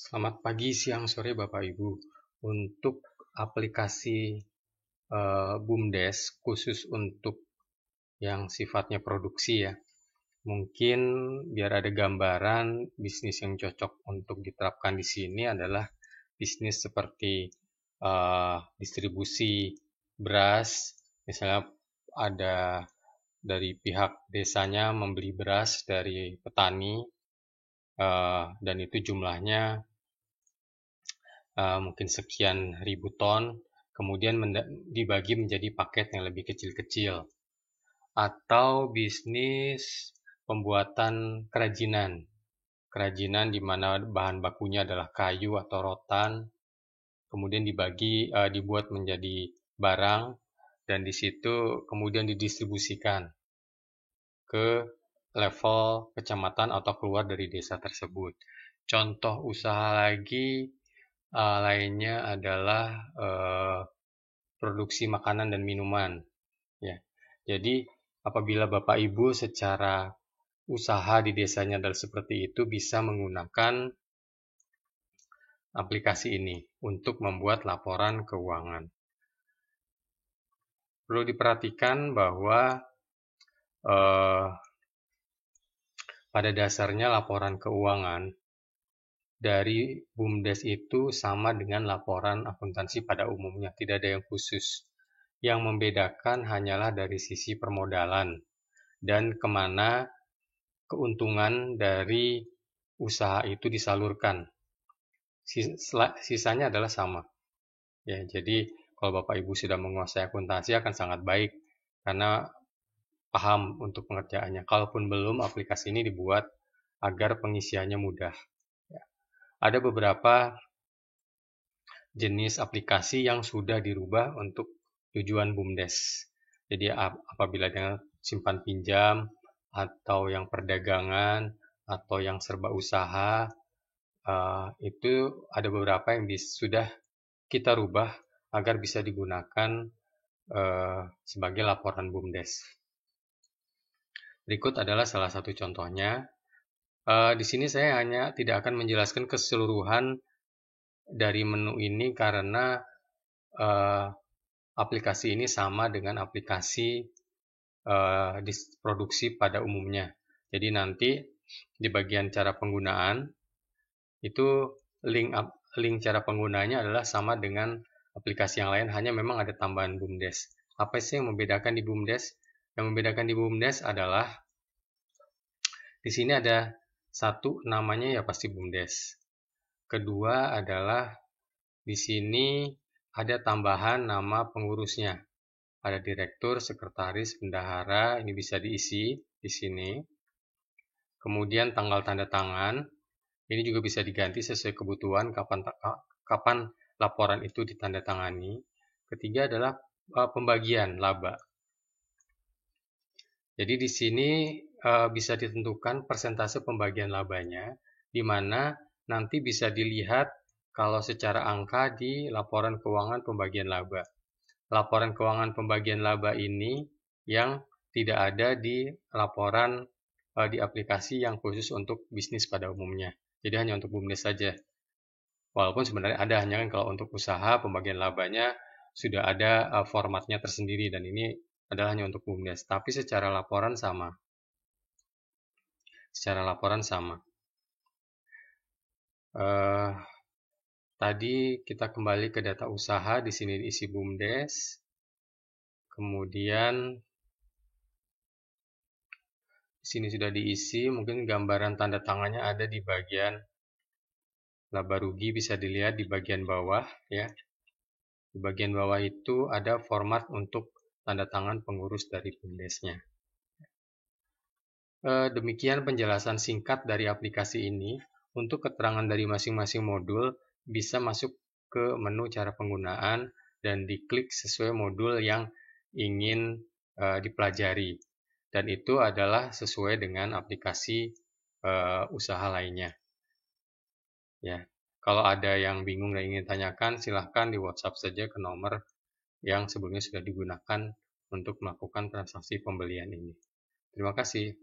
Selamat pagi, siang, sore Bapak Ibu. Untuk aplikasi BUMDes khusus untuk yang sifatnya produksi ya. Mungkin biar ada gambaran bisnis yang cocok untuk diterapkan di sini adalah bisnis seperti distribusi beras. Misalnya ada dari pihak desanya membeli beras dari petani dan itu jumlahnya mungkin sekian ribu ton, kemudian dibagi menjadi paket yang lebih kecil-kecil. Atau bisnis pembuatan kerajinan. Kerajinan di mana bahan bakunya adalah kayu atau rotan, kemudian dibuat menjadi barang, dan di situ kemudian didistribusikan ke level kecamatan atau keluar dari desa tersebut. Contoh usaha lagi lainnya adalah produksi makanan dan minuman. Ya, jadi apabila Bapak Ibu secara usaha di desanya adalah seperti itu, bisa menggunakan aplikasi ini untuk membuat laporan keuangan. Perlu diperhatikan bahwa pada dasarnya laporan keuangan dari BUMDes itu sama dengan laporan akuntansi pada umumnya, tidak ada yang khusus. Yang membedakan hanyalah dari sisi permodalan dan kemana keuntungan dari usaha itu disalurkan. Sisanya adalah sama. Ya, jadi kalau Bapak Ibu sudah menguasai akuntansi akan sangat baik karena paham untuk pengerjaannya. Kalaupun belum, aplikasi ini dibuat agar pengisiannya mudah. Ya. Ada beberapa jenis aplikasi yang sudah dirubah untuk tujuan BUMDes. Jadi apabila dengan simpan pinjam atau yang perdagangan atau yang serba usaha, itu ada beberapa yang sudah kita rubah agar bisa digunakan sebagai laporan BUMDes. Berikut adalah salah satu contohnya. Di sini saya hanya tidak akan menjelaskan keseluruhan dari menu ini karena aplikasi ini sama dengan aplikasi produksi pada umumnya. Jadi nanti di bagian cara penggunaan itu link cara penggunanya adalah sama dengan aplikasi yang lain, hanya memang ada tambahan BUMDes. Apa sih yang membedakan di BUMDes? Yang membedakan di BUMDes adalah di sini ada satu namanya ya pasti BUMDes. Kedua adalah di sini ada tambahan nama pengurusnya. Ada direktur, sekretaris, bendahara, ini bisa diisi di sini. Kemudian tanggal tanda tangan, ini juga bisa diganti sesuai kebutuhan kapan laporan itu ditandatangani. Ketiga adalah pembagian laba. Jadi di sini bisa ditentukan persentase pembagian labanya, di mana nanti bisa dilihat kalau secara angka di laporan keuangan pembagian laba. Laporan keuangan pembagian laba ini yang tidak ada di laporan di aplikasi yang khusus untuk bisnis pada umumnya. Jadi hanya untuk BUMDes saja. Walaupun sebenarnya ada, hanya kan kalau untuk usaha pembagian labanya sudah ada formatnya tersendiri dan ini adalah hanya untuk BUMDes. Tapi secara laporan sama. Secara laporan sama. Tadi kita kembali ke data usaha, di sini diisi BUMDes. Kemudian di sini sudah diisi, mungkin gambaran tanda tangannya ada di bagian laba rugi, bisa dilihat di bagian bawah ya. Di bagian bawah itu ada format untuk tanda tangan pengurus dari BUMDesnya. Demikian penjelasan singkat dari aplikasi ini. Untuk keterangan dari masing-masing modul bisa masuk ke menu cara penggunaan dan diklik sesuai modul yang ingin dipelajari. Dan itu adalah sesuai dengan aplikasi usaha lainnya. Ya, kalau ada yang bingung dan ingin tanyakan, silahkan di WhatsApp saja ke nomor yang sebelumnya sudah digunakan untuk melakukan transaksi pembelian ini. Terima kasih.